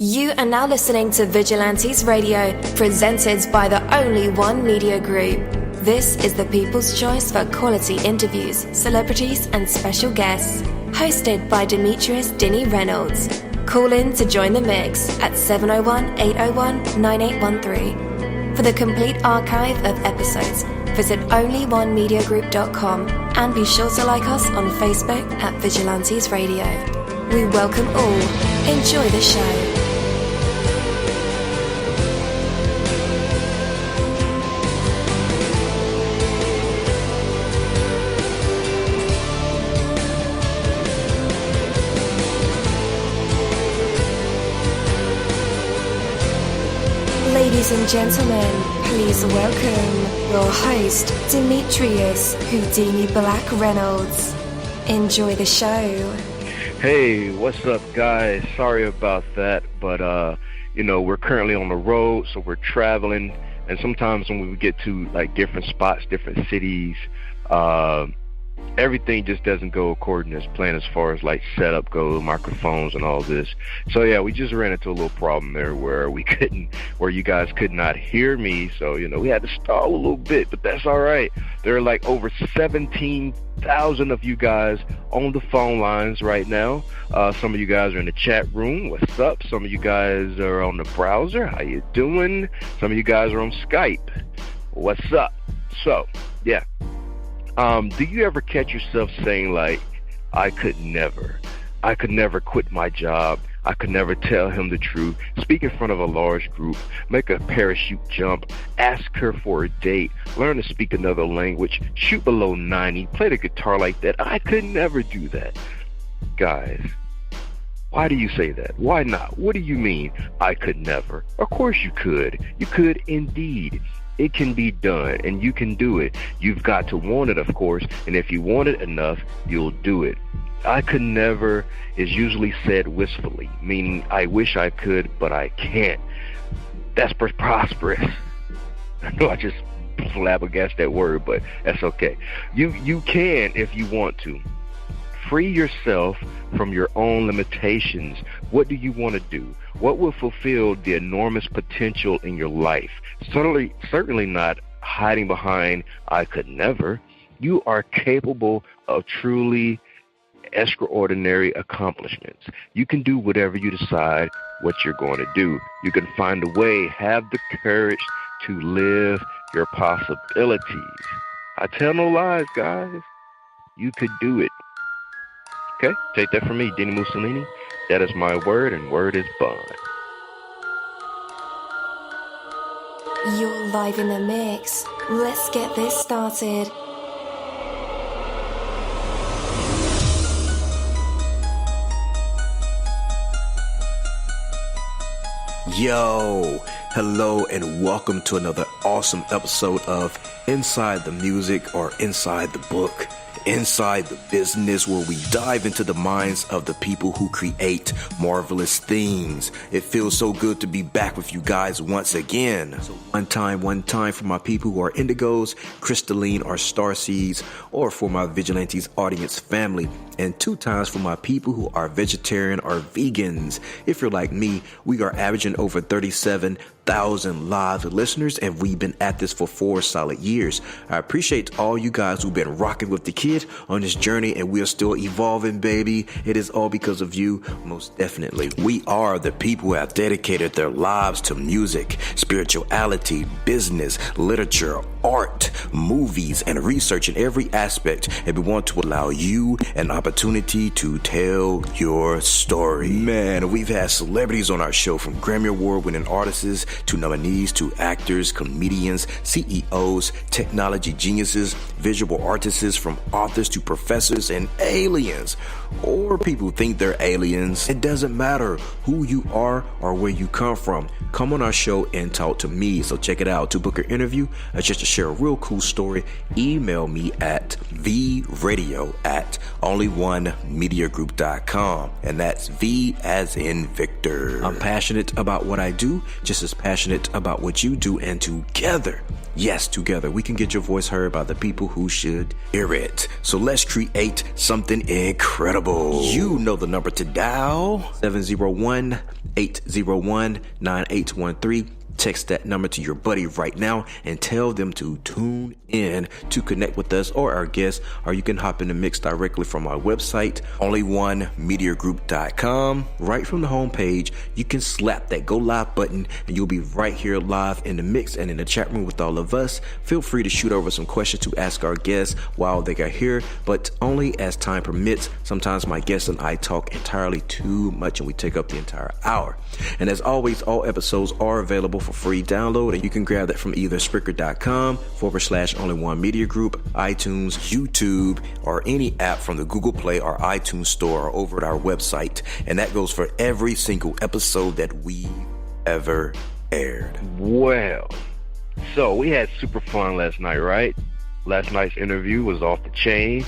You are now listening to Vigilantes Radio, presented by the Only One Media Group. This is the people's choice for quality interviews, celebrities and special guests. Hosted by Demetrius Dini Reynolds. Call in to join the mix at 701-801-9813. For the complete archive of episodes, visit onlyonemediagroup.com and be sure to like us on Facebook at Vigilantes Radio. We welcome all. Enjoy the show. Ladies and gentlemen, please welcome your host, Demetrius Houdini Black Reynolds. Enjoy the show. Hey, what's up, guys? Sorry about that, but we're currently on the road, so we're traveling, and sometimes when we get to like different spots, different cities, everything just doesn't go according as planned as far as like setup goes, microphones and all this. So yeah, we just ran into a little problem there where you guys could not hear me. So, we had to stall a little bit, but that's all right. There are like over 17,000 of you guys on the phone lines right now. Some of you guys are in the chat room. What's up? Some of you guys are on the browser. How you doing? Some of you guys are on Skype. What's up? So, yeah. Do you ever catch yourself saying like, I could never quit my job. I could never tell him the truth, speak in front of a large group, make a parachute jump, ask her for a date, learn to speak another language, shoot below 90, play the guitar like that. I could never do that. Guys, why do you say that? Why not? What do you mean, I could never? Of course you could. You could indeed. It can be done, and you can do it. You've got to want it, of course, and if you want it enough, you'll do it. I could never is usually said wistfully, meaning I wish I could, but I can't. That's preposterous. I know I just flabbergasted that word, but that's okay. You can if you want to. Free yourself from your own limitations. What do you want to do? What will fulfill the enormous potential in your life? Certainly not hiding behind, I could never. You are capable of truly extraordinary accomplishments. You can do whatever you decide what you're going to do. You can find a way. Have the courage to live your possibilities. I tell no lies, guys. You could do it. Okay, take that from me, dini-mussolini. That is my word, and word is bond. You're live in the mix. Let's get this started. Yo, hello and welcome to another awesome episode of Inside the Music or Inside the Book. Inside the business, where we dive into the minds of the people who create marvelous things. It feels so good to be back with you guys once again. So one time for my people who are indigos, crystalline or starseeds, or for my Vigilantes audience family, and 2 times for my people who are vegetarian or vegans. If you're like me, we are averaging over 37,000 live listeners, and we've been at this for 4 solid years. I appreciate all you guys who've been rocking with the kid on this journey, and we are still evolving, baby. It is all because of you, most definitely. We are the people who have dedicated their lives to music, spirituality, business, literature, art, movies, and research in every aspect, and we want to allow you an opportunity to tell your story. Man, we've had celebrities on our show, from Grammy Award-winning artists to nominees to actors, comedians, CEOs, technology geniuses, visual artists, from authors to professors and aliens, or people who think they're aliens. It doesn't matter who you are or where you come from. Come on our show and talk to me. So check it out. To book an interview or just to share a real cool story, email me at vradio@onlyonemediagroup.com, and that's V as in Victor. I'm passionate about what I do, just as passionate about what you do, and together, yes, together, we can get your voice heard by the people who should hear it. So let's create something incredible. You know the number to dial, 701 801-9813. Text that number to your buddy right now and tell them to tune in to connect with us or our guests, or you can hop in the mix directly from our website, onlyonemediagroup.com. Right from the homepage, you can slap that go live button and you'll be right here live in the mix and in the chat room with all of us. Feel free to shoot over some questions to ask our guests while they are here, but only as time permits. Sometimes my guests and I talk entirely too much and we take up the entire hour. And as always, all episodes are available for free download, and you can grab that from either Spreaker.com/Only One Media Group, iTunes, YouTube, or any app from the Google Play or iTunes Store, or over at our website. And that goes for every single episode that we ever aired. Well, so we had super fun last night, right? Last night's interview was off the chain.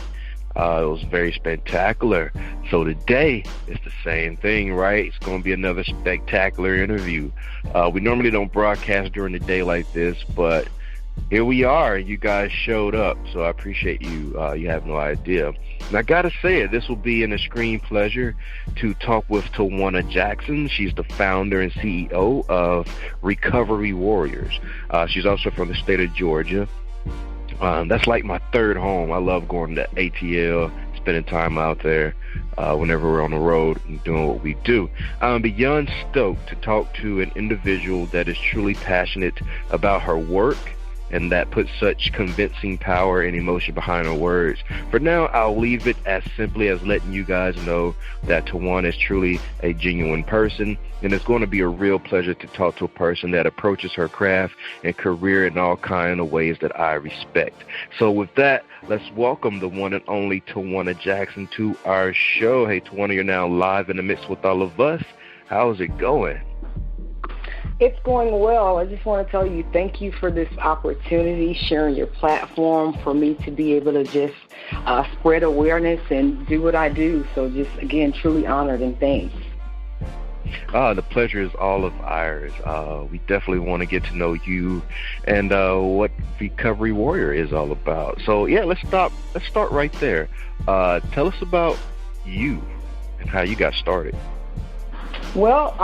It was very spectacular. So today, it's the same thing, right? It's going to be another spectacular interview. We normally don't broadcast during the day like this, but here we are. You guys showed up, so I appreciate you. You have no idea. And I got to say it, this will be an extreme pleasure to talk with Tawanna-Jackson. She's the founder and CEO of Recovery-Warriorz. She's also from the state of Georgia. That's like my third home. I love going to ATL, spending time out there whenever we're on the road and doing what we do. I'm beyond stoked to talk to an individual that is truly passionate about her work and that puts such convincing power and emotion behind her words. For now, I'll leave it as simply as letting you guys know that Tawanna is truly a genuine person, and it's going to be a real pleasure to talk to a person that approaches her craft and career in all kinds of ways that I respect. So with that, let's welcome the one and only Tawanna-Jackson to our show. Hey, Tawanna, you're now live in the mix with all of us. How's it going? It's going well. I just want to tell you thank you for this opportunity, sharing your platform for me to be able to just spread awareness and do what I do. So just, again, truly honored and thanks. The pleasure is all of ours. We definitely want to get to know you and what Recovery Warrior is all about. So, yeah, let's start right there. Tell us about you and how you got started. Well,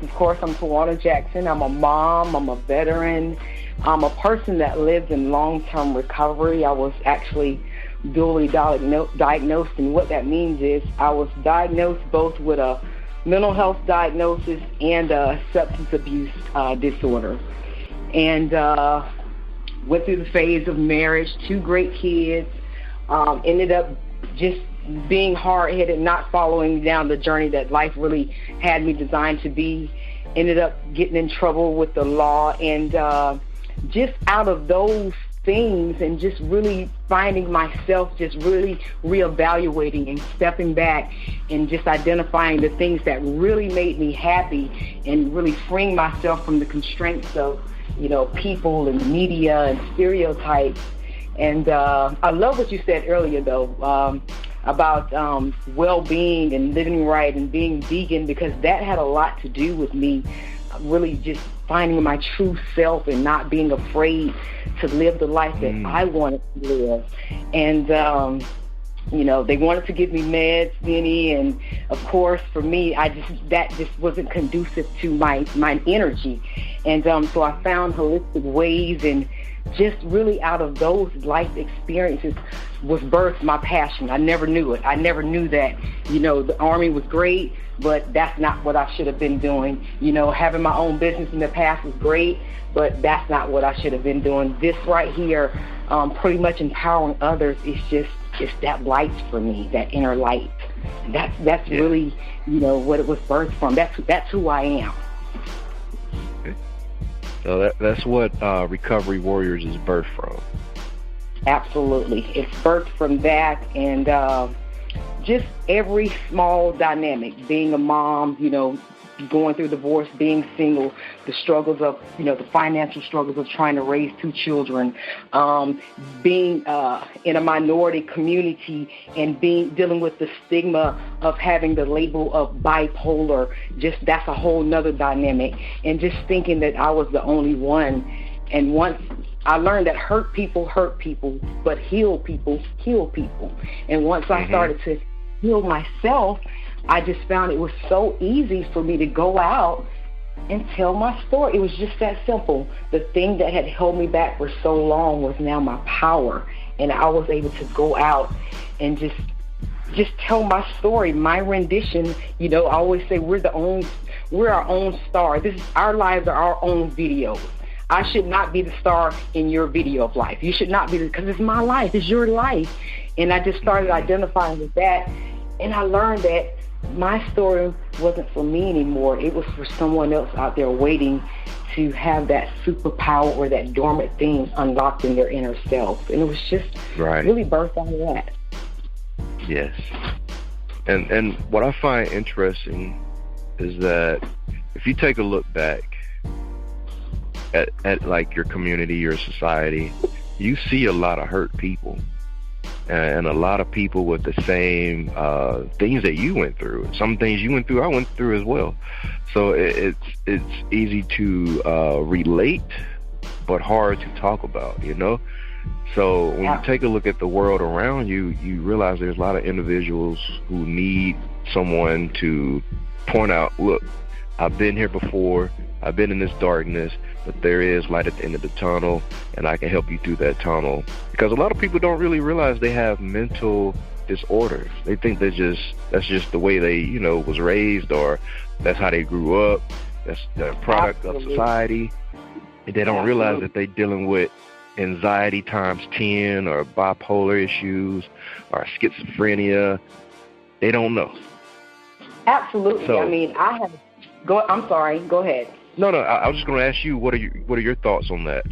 of course, I'm Tawanna-Jackson. I'm a mom. I'm a veteran. I'm a person that lives in long-term recovery. I was actually dually diagnosed, and what that means is I was diagnosed both with a mental health diagnosis and a substance abuse disorder. And went through the phase of marriage, 2 great kids, ended up just being hard-headed, not following down the journey that life really had me designed to be. Ended up getting in trouble with the law, and just out of those things and just really finding myself, just really reevaluating and stepping back and just identifying the things that really made me happy and really freeing myself from the constraints of, people and media and stereotypes. And I love what you said earlier, though, about well-being and living right and being vegan, because that had a lot to do with me really just finding my true self and not being afraid to live the life that I wanted to live. And, they wanted to give me meds, Dini, and of course for me, that just wasn't conducive to my energy. And so I found holistic ways, and just really out of those life experiences was birthed my passion. I never knew it. I never knew that, the Army was great, but that's not what I should have been doing. Having my own business in the past was great, but that's not what I should have been doing. This right here, pretty much empowering others, it's that light for me, that inner light. That's really, what it was birthed from. That's who I am. So that's what Recovery Warriorz is birthed from. Absolutely. It's birthed from that, and just every small dynamic, being a mom, going through divorce, being single, the struggles of, the financial struggles of trying to raise 2 children, being in a minority community and dealing with the stigma of having the label of bipolar. Just that's a whole nother dynamic. And just thinking that I was the only one. And once I learned that hurt people, but heal people. And once I started to heal myself, I just found it was so easy for me to go out and tell my story. It was just that simple. The thing that had held me back for so long was now my power, and I was able to go out and just tell my story, my rendition. You know, I always say we're our own star. Our lives are our own videos. I should not be the star in your video of life. You should not be, because it's my life, it's your life. And I just started identifying with that, and I learned that my story wasn't for me anymore. It was for someone else out there waiting to have that superpower or that dormant thing unlocked in their inner self. And it was just really birthed out of that. Yes. And what I find interesting is that if you take a look back at like your community, your society, you see a lot of hurt people and a lot of people with the same things that you went through. Some things you went through, I went through as well. So it's easy to relate, but hard to talk about, you know? So when you take a look at the world around you, you realize there's a lot of individuals who need someone to point out, look, I've been here before, I've been in this darkness, but there is light at the end of the tunnel, and I can help you through that tunnel. Because a lot of people don't really realize they have mental disorders. They think that's just the way they, you know, was raised, or that's how they grew up. That's the product of society. And they don't realize that they're dealing with anxiety times 10, or bipolar issues, or schizophrenia. They don't know. Absolutely. So, I mean, I'm sorry. Go ahead. No. I was just going to ask you, what are your thoughts on that?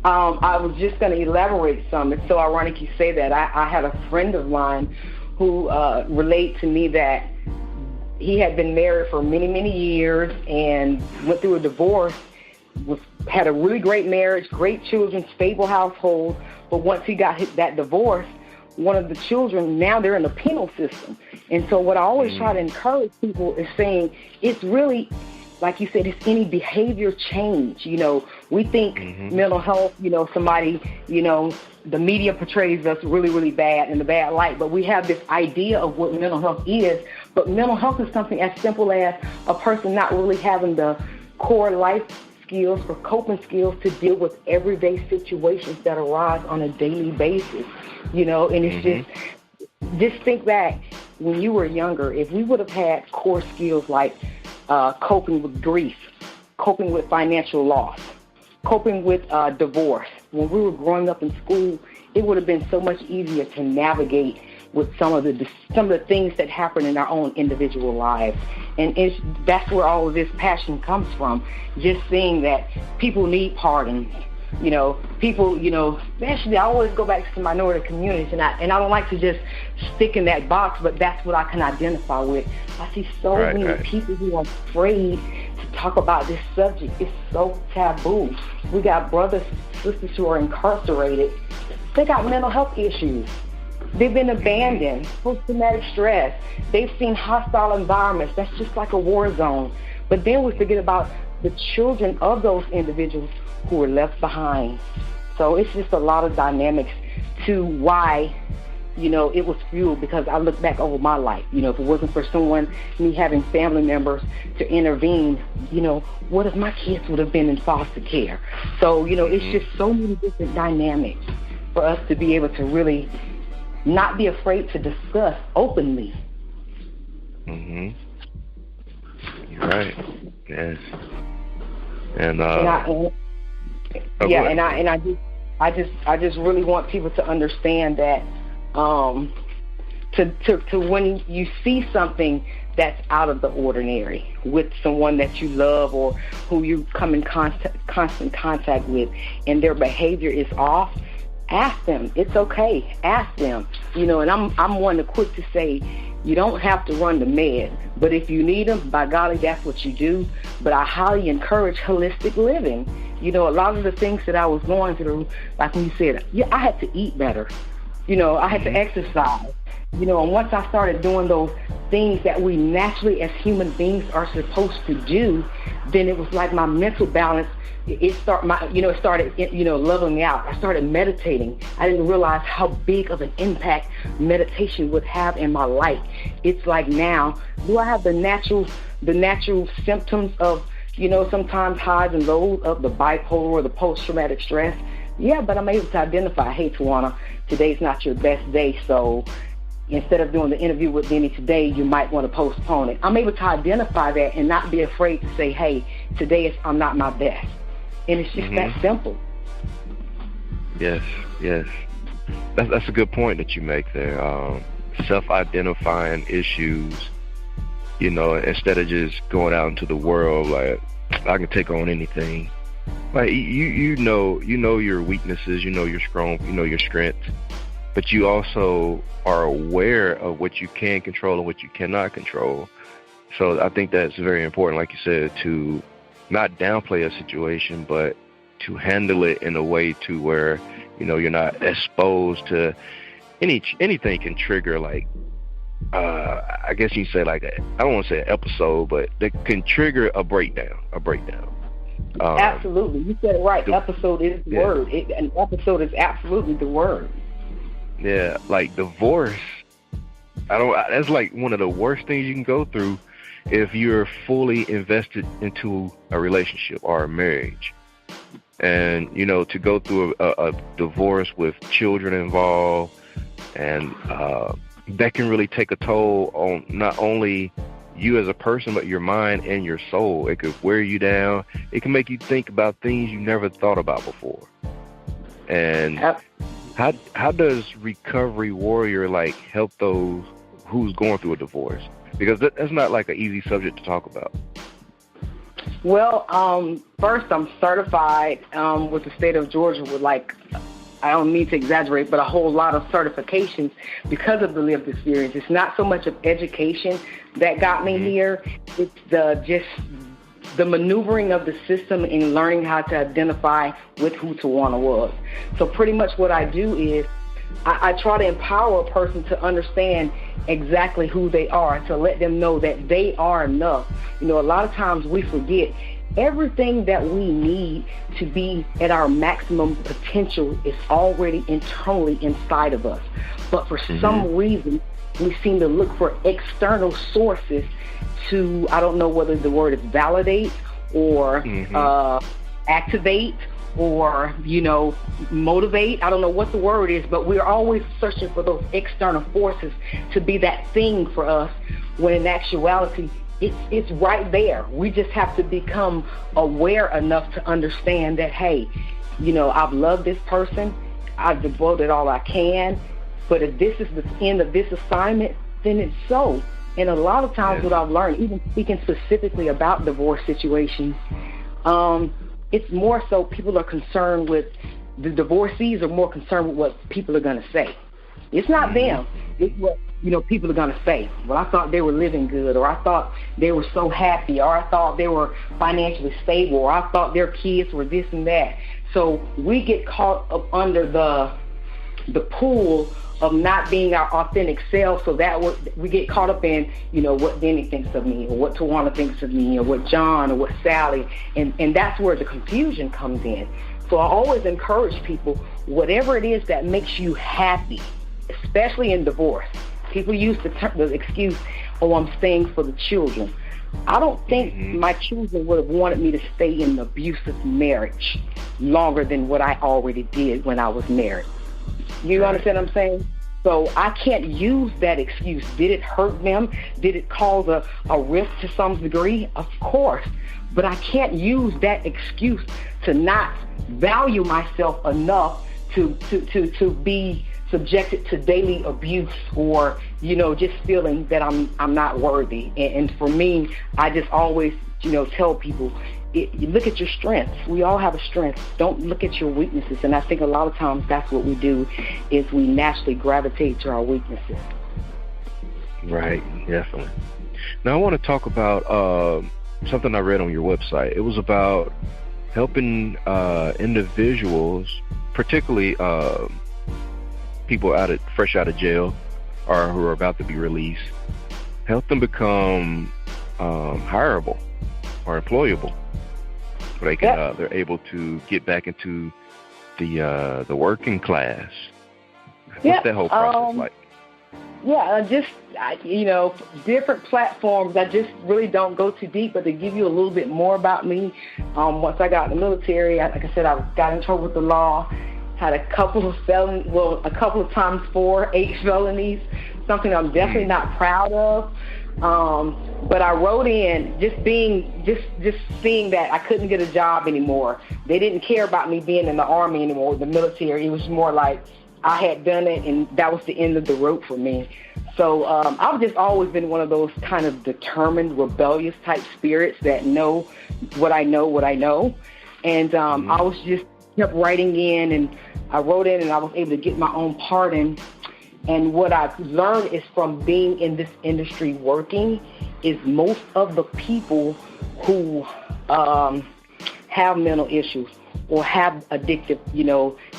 I was just going to elaborate some. It's so ironic you say that. I had a friend of mine who relayed to me that he had been married for many, many years and went through a divorce, had a really great marriage, great children, stable household. But once he got that divorce, one of the children, now they're in the penal system. And so what I always try to encourage people is saying it's really, like you said, it's any behavior change. You know, we think mental health, you know, somebody, you know, the media portrays us really, really bad in the bad light, but we have this idea of what mental health is. But mental health is something as simple as a person not really having the core life skills or coping skills to deal with everyday situations that arise on a daily basis, you know. And it's just think back when you were younger. If we would have had core skills like coping with grief, coping with financial loss, coping with divorce, when we were growing up in school, it would have been so much easier to navigate with some of the things that happen in our own individual lives. And that's where all of this passion comes from, just seeing that people need pardons. You know, people, you know, especially I always go back to minority communities, and I don't like to just stick in that box, but that's what I can identify with. I see so many people who are afraid to talk about this subject. It's so taboo. We got brothers, sisters who are incarcerated. They got mental health issues. They've been abandoned, post-traumatic stress. They've seen hostile environments. That's just like a war zone. But then we forget about the children of those individuals who were left behind. So it's just a lot of dynamics to why, you know, it was fueled, because I look back over my life. You know, if it wasn't for me having family members to intervene, you know, what if my kids would have been in foster care? So, you know, it's just so many different dynamics for us to be able to really not be afraid to discuss openly. You're right. Yes. And I just really want people to understand that to when you see something that's out of the ordinary with someone that you love or who you come in constant contact with, and their behavior is off, ask them. It's okay. Ask them. You know, and I'm one to quick to say, you don't have to run the meds, but if you need them, by golly, that's what you do. But I highly encourage holistic living. You know, a lot of the things that I was going through, like when you said, I had to eat better. You know, I had to exercise. And once I started doing those things that we naturally as human beings are supposed to do, then it was like my mental balance, it started leveling out. I started meditating. I didn't realize how big of an impact meditation would have in my life. It's like now, do I have the natural symptoms of, sometimes highs and lows of the bipolar or the post-traumatic stress? Yeah, but I'm able to identify, hey, Tawanna, today's not your best day, so instead of doing the interview with Dini today, you might want to postpone it. I'm able to identify that and not be afraid to say, hey, today I'm not my best. And it's just that simple. Yes. That's a good point that you make there. Self-identifying issues, instead of just going out into the world like, I can take on anything. Like, you know your weaknesses, your your strengths, but you also are aware of what you can control and what you cannot control. So I think that's very important, like you said, to not downplay a situation, but to handle it in a way to where, you're not exposed to anything can trigger, like, I guess you say, like, I don't want to say an episode, but that can trigger a breakdown. Absolutely. You said it right. Episode is the word. An episode is absolutely the word. Yeah, like divorce. That's like one of the worst things you can go through if you're fully invested into a relationship or a marriage. And, to go through a divorce with children involved, and that can really take a toll on not only you as a person, but your mind and your soul. It could wear you down. It can make you think about things you never thought about before. And how does Recovery Warrior help those who's going through a divorce? Because that's not like an easy subject to talk about. Well, first, I'm certified with the state of Georgia with I don't mean to exaggerate, but a whole lot of certifications because of the lived experience. It's not so much of education that got me here. It's the maneuvering of the system and learning how to identify with who Tawanna was. So pretty much what I do is I try to empower a person to understand exactly who they are, to let them know that they are enough. A lot of times we forget everything that we need to be at our maximum potential is already internally inside of us. But for some reason, we seem to look for external sources to, I don't know whether the word is validate or activate or, motivate. I don't know what the word is, but we're always searching for those external forces to be that thing for us, when in actuality, it's right there. We just have to become aware enough to understand that, hey, I've loved this person. I've devoted all I can. But if this is the end of this assignment, then it's so. And a lot of times what I've learned, even speaking specifically about divorce situations, it's more so people are concerned with, the divorcees are more concerned with what people are going to say. It's not them. It's what, people are going to say. Well, I thought they were living good, or I thought they were so happy, or I thought they were financially stable, or I thought their kids were this and that. So we get caught up under the pool of not being our authentic self, so that we get caught up in, what Denny thinks of me, or what Tawanna thinks of me, or what John, or what Sally, and that's where the confusion comes in. So I always encourage people, whatever it is that makes you happy, especially in divorce. People use the excuse, I'm staying for the children. I don't think my children would have wanted me to stay in an abusive marriage longer than what I already did when I was married. You understand what I'm saying? So I can't use that excuse. Did it hurt them? Did it cause a rift to some degree? Of course. But I can't use that excuse to not value myself enough to be subjected to daily abuse, or just feeling that I'm not worthy. And for me, I just always tell people, you look at your strengths. We all have a strength. Don't look at your weaknesses. And I think a lot of times that's what we do, is we naturally gravitate to our weaknesses. Right, definitely. Now I want to talk about something I read on your website. It was about helping individuals, particularly people fresh out of jail, or who are about to be released, help them become hireable or employable, so they can they're able to get back into the working class. What's that whole process like? Different platforms. I just really don't go too deep, but to give you a little bit more about me, once I got in the military, like I said, I got in trouble with the law, had a couple of a couple of times 8 felonies, something I'm definitely not proud of. But I wrote in just seeing that I couldn't get a job anymore. They didn't care about me being in the Army anymore, the military. It was more like I had done it, and that was the end of the rope for me. So I've just always been one of those kind of determined, rebellious type spirits that know what I know. And I was just kept writing in, and I wrote in, and I was able to get my own pardon. And what I've learned is from being in this industry working is most of the people who have mental issues or have addictive,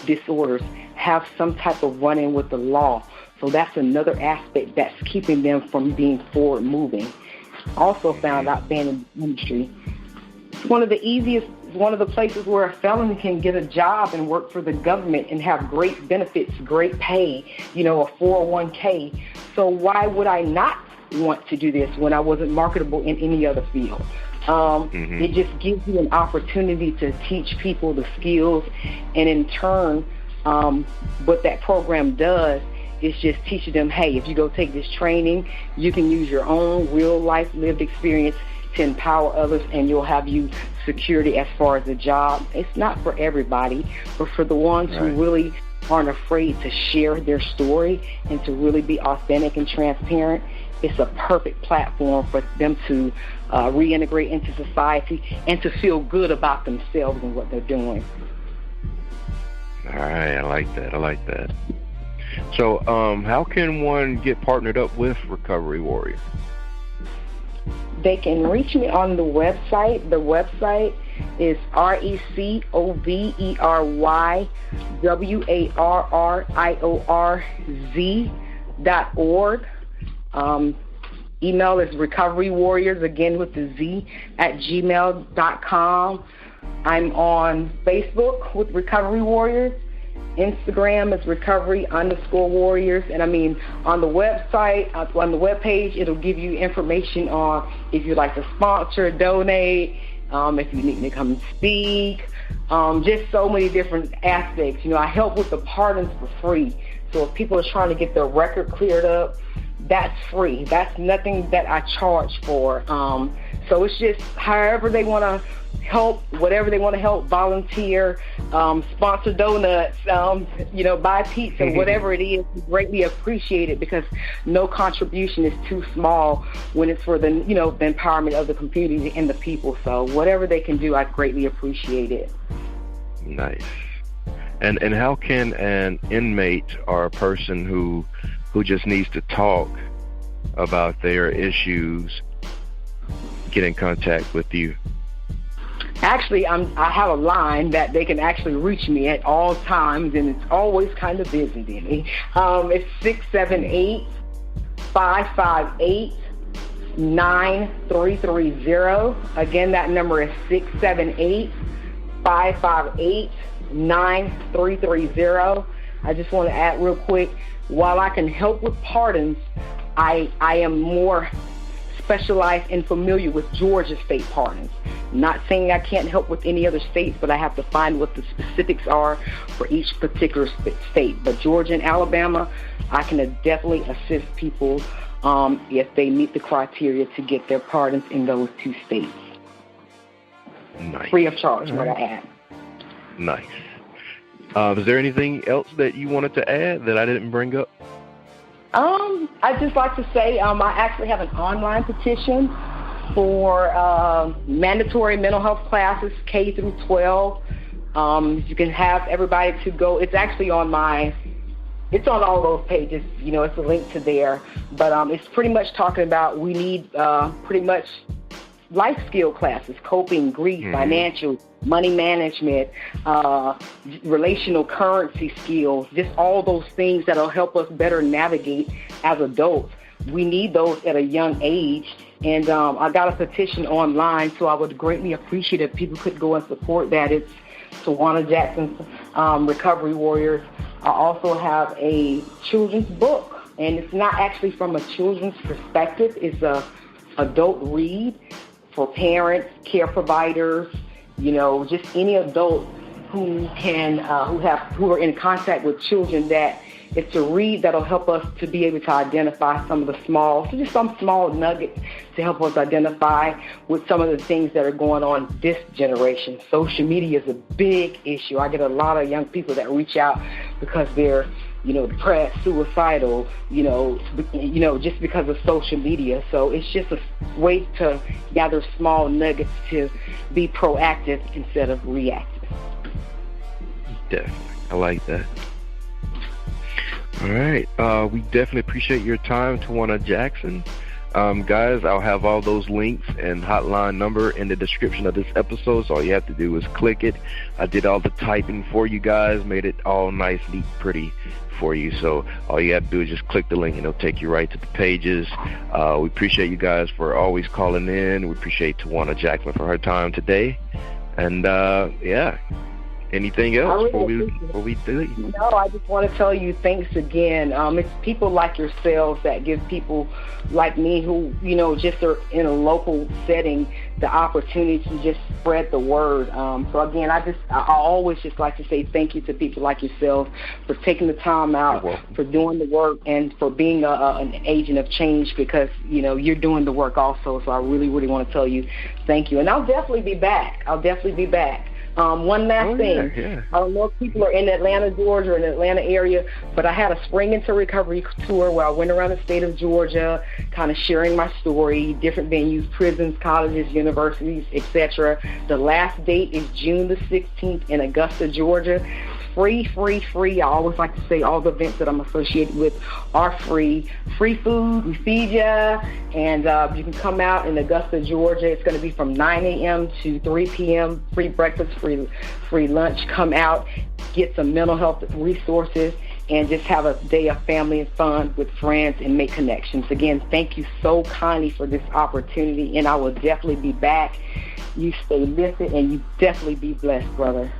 disorders have some type of run-in with the law. So that's another aspect that's keeping them from being forward moving. Also found out being in the industry, it's one of the places where a felon can get a job and work for the government and have great benefits, great pay, a 401k. So why would I not want to do this when I wasn't marketable in any other field? It just gives you an opportunity to teach people the skills, and in turn, what that program does is just teaching them, hey, if you go take this training, you can use your own real life lived experience to empower others, and you'll have you security as far as the job. It's not for everybody, but for the ones who really aren't afraid to share their story and to really be authentic and transparent, it's a perfect platform for them to reintegrate into society and to feel good about themselves and what they're doing. All right, I like that. So how can one get partnered up with Recovery Warrior? They can reach me on the website. The website is recovery-warriorz.org. Email is recovery-warriorz, again with the Z, @gmail.com. I'm on Facebook with Recovery Warriors. Instagram is recovery_warriors. And on the website, on the webpage, it'll give you information on if you'd like to sponsor, donate, if you need to come and speak, just so many different aspects. I help with the pardons for free. So if people are trying to get their record cleared up, that's free. That's nothing that I charge for. So it's just however they want to help, whatever they want to help, volunteer, sponsor donuts, buy pizza, whatever it is, greatly appreciate it, because no contribution is too small when it's for the, the empowerment of the community and the people. So whatever they can do, I greatly appreciate it. Nice. And how can an inmate or a person who just needs to talk about their issues get in contact with you? Actually, I have a line that they can actually reach me at all times, and it's always kind of busy, Dini. It's 678-558-9330. Again, that number is 678-558-9330. I just want to add real quick, while I can help with pardons, I am more specialized and familiar with Georgia state pardons. Not saying I can't help with any other states, but I have to find what the specifics are for each particular state. But Georgia and Alabama, I can definitely assist people if they meet the criteria to get their pardons in those 2 states. Nice. Free of charge, what I add. Nice. Is there anything else that you wanted to add that I didn't bring up? I'd just like to say I actually have an online petition for mandatory mental health classes, K through 12. You can have everybody to go. It's actually it's on all those pages. It's a link to there. But it's pretty much talking about we need pretty much life skill classes, coping, grief, financial, money management, relational currency skills, just all those things that'll help us better navigate as adults. We need those at a young age. And I got a petition online, so I would greatly appreciate if people could go and support that. It's Tawanna-Jackson's Recovery Warriors. I also have a children's book, and it's not actually from a children's perspective. It's a adult read for parents, care providers, just any adult who are in contact with children. That it's a read that'll help us to be able to identify some small nuggets to help us identify with some of the things that are going on this generation. Social media is a big issue. I get a lot of young people that reach out because they're depressed, suicidal, just because of social media. So it's just a way to gather small nuggets to be proactive instead of reactive. Definitely. I like that. All right. We definitely appreciate your time, Tawanna-Jackson. Guys, I'll have all those links and hotline number in the description of this episode, so all you have to do is click it. I did all the typing for you guys, made it all nice, neat, pretty for you. So all you have to do is just click the link and it'll take you right to the pages. We appreciate you guys for always calling in. We appreciate Tawanna-Jackson for her time today. And anything else before we do it? No, I just want to tell you thanks again. It's people like yourselves that give people like me who, just are in a local setting the opportunity to just spread the word. So again, I always just like to say thank you to people like yourselves for taking the time out, for doing the work, and for being an agent of change, because, you're doing the work also. So I really, really want to tell you thank you. And I'll definitely be back. One last thing. Yeah. I don't know if people are in Atlanta, Georgia, or in the Atlanta area, but I had a Spring into Recovery tour where I went around the state of Georgia, kind of sharing my story, different venues, prisons, colleges, universities, etc. The last date is June the 16th in Augusta, Georgia. Free. I always like to say all the events that I'm associated with are free. Free food, we feed you, and you can come out in Augusta, Georgia. It's going to be from 9 a.m. to 3 p.m. Free breakfast, free lunch. Come out, get some mental health resources, and just have a day of family and fun with friends and make connections. Again, thank you so kindly for this opportunity, and I will definitely be back. You stay lifted, and you definitely be blessed, brother.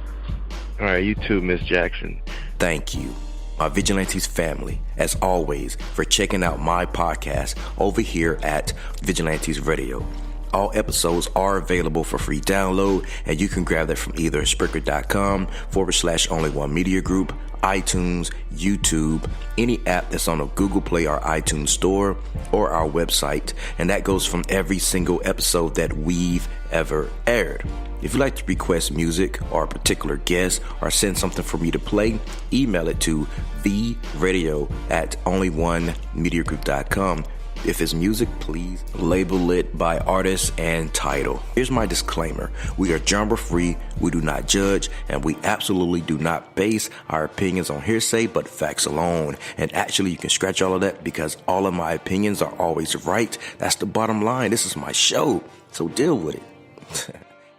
All right, you too, Miss Jackson. Thank you, my Vigilantes family, as always, for checking out my podcast over here at Vigilantes Radio. All episodes are available for free download, and you can grab that from either Spreaker.com/only1media group, iTunes, YouTube, any app that's on a Google Play or iTunes store, or our website. And that goes from every single episode that we've ever aired. If you'd like to request music or a particular guest or send something for me to play, email it to theradio@only1mediagroup.com. If it's music, please label it by artist and title. Here's my disclaimer. We are genre free, we do not judge, and we absolutely do not base our opinions on hearsay but facts alone. And actually, you can scratch all of that because all of my opinions are always right. That's the bottom line. This is my show, so deal with it.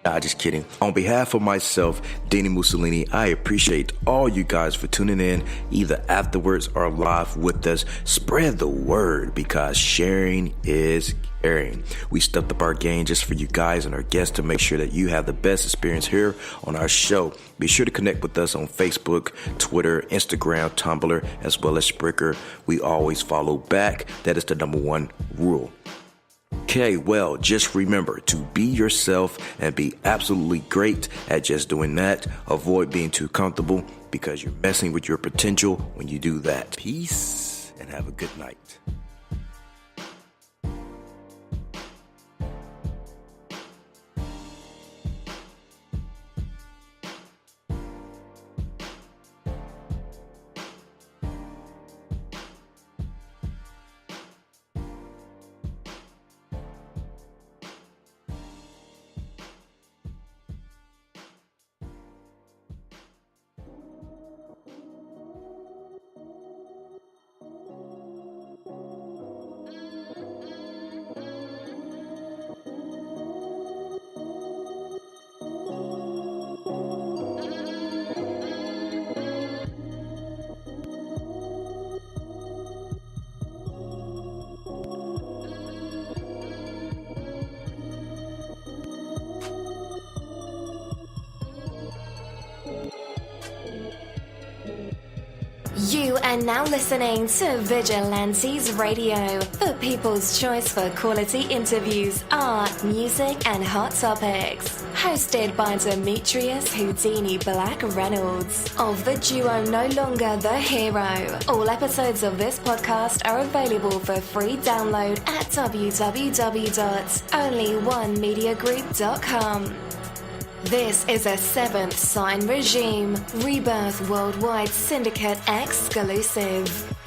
Nah, just kidding. On behalf of myself, Dini-Mussolini, I appreciate all you guys for tuning in, either afterwards or live with us. Spread the word, because sharing is caring. We stepped up our game just for you guys and our guests to make sure that you have the best experience here on our show. Be sure to connect with us on Facebook, Twitter, Instagram, Tumblr, as well as Spreaker. We always follow back. That is the number one rule. Okay, well, just remember to be yourself and be absolutely great at just doing that. Avoid being too comfortable, because you're messing with your potential when you do that. Peace and have a good night. You are now listening to Vigilantes Radio, the people's choice for quality interviews, art, music, and hot topics. Hosted by Demetrius Houdini Black Reynolds of the duo No Longer the Hero. All episodes of this podcast are available for free download at www.onlyonemediagroup.com. This is a Seventh Sign Regime Rebirth Worldwide Syndicate exclusive.